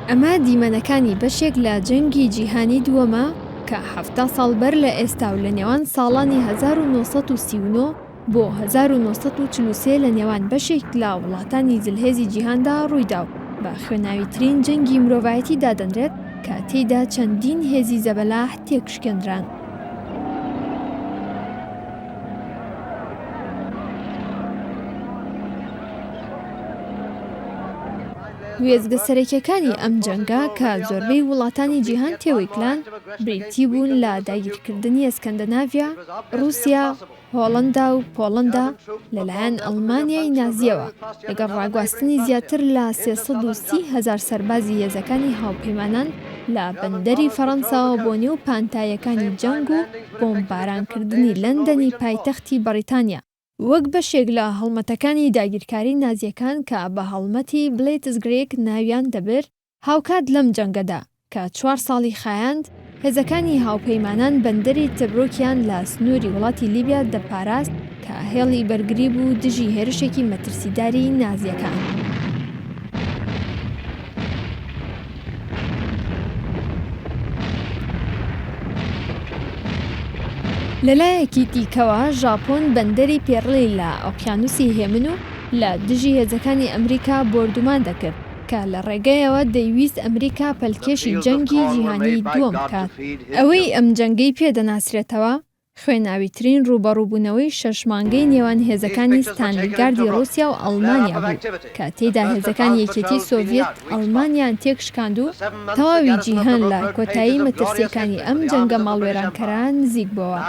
ئەمە دیمەنەکانی بەشێک لە جەنگی جیهانی دووەمە کە 70 ساڵ بەر لە ئێستا و لە نێوان ساڵانی 1939 بۆ 1943 لە نێوان بەشێک لە وڵاتانی جلهێزی جیهاندا ڕوویدا و بە خوێناویترین جەنگی مرۆڤایەتی دادەنرێت کە تێیدا چەندین هێزی زەبەلاح تێکشکێنران. وێزگە سەرەکیەکانی ئەم جەنگە کە زۆربەی وڵاتانی جیهان تێوەیکلان بریتی بوون لە داگیرکردنی ئەسکەندەناڤیا، رووسیا، هۆڵەندا و پۆڵەندا لەلایەن ئەڵمانیای نازیەوە لەگەڵ ڕاگواستنی زیاتر لە 330,000 سەربازی هێزەکانی هاوپەیمانان لە بەندەری فەڕەنساوە بۆ نێو پانتایەکانی جەنگ و بۆمبارانکردنی لەندەنی پایتەختی بەریتانیا، وەک بەشێک لە هەڵمەتەکانی داگیرکاری نازیەکان کە بە هەڵمەتی بلیتزکریگ ناویان دەبرد. هاوکات لەم جەنگەدا کە 4 ساڵی خایاند، هێزەکانی هاوپەیمانان بەندەری تەبرۆکیان لە سنووری وڵاتی لیبیا دەپاراست کە هێڵی بەرگری بوو دژی هێرشێکی مەترسیداری نازیەکان. لەلایەکی دیکەوە ژاپۆن بەندەری پێڕڵی لە ئۆقیانوسی هێمن و لە دژی هێزەکانی ئەمریکا بۆردومان دەکرد کە لە ڕێگەیەوە دەیویست ئەمریکا پەلکێشی جەنگی جیهانی دووەم بکات. ئەوەی ئەم جەنگەی پێدەناسرێتەوە خوێناویترین ڕوبەڕووبوونەوەی 6 مانگەی نێوان هێزەکانی ستانلیگاردی رووسیا و ئەڵمانیا بوو کە تێیدا هێزەکانی یەکێتی سۆڤیەت ئەڵمانیان تێکشکاند و تەواوی جیهان لە کۆتایی مەترسیەکانی ئەم جەنگە ماڵوێرانکەران نزیک بووە.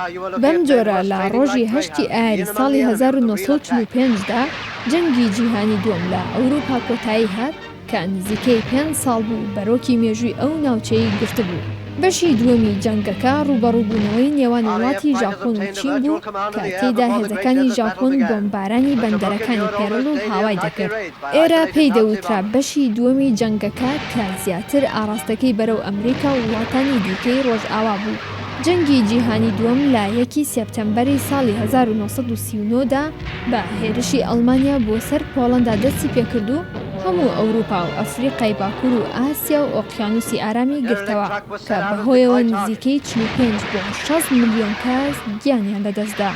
بەم جۆرە لە ڕۆژی 8 ئایاری ساڵی 1945دا جەنگی جیهانی دووەم لە ئەوروپا کۆتایی هات کە نزیکەی 5 ساڵ بوو بەرۆکی مێژووی ئەو ناوچەی گرتبوو. بەشی دووەمی جەنگەکە ڕوبەڕووبوونەوەی نێوان وڵاتی ژاپۆن و چین بوو کە تێیدا هێزەکانی ژاپۆن بۆمبارانی بەندەرەکانی پێرڵ و هاوای دەکرد. ئێرە پێی دەوترا بەشی دووەمی جەنگەکە کە زیاتر ئاراستەکەی بەرەو ئەمریکا و وڵاتانی دیکەی ڕۆژئاوا بوو. جەنگی جیهانی دووەم لە 1 سێپتەمبەری ساڵی 1939دا بە هێرشی ئەڵمانیا بۆ سەر پۆڵەندا دەستی پێکرد و هەموو ئەوروپا و ئەفریقای باکوور و ئاسیا و ئۆقیانوسی ئارامی گرتەوە کە بەهۆیەوە نزیکەی 45 بۆ 60 ملیۆن کەس گیانیان لەدەستدا.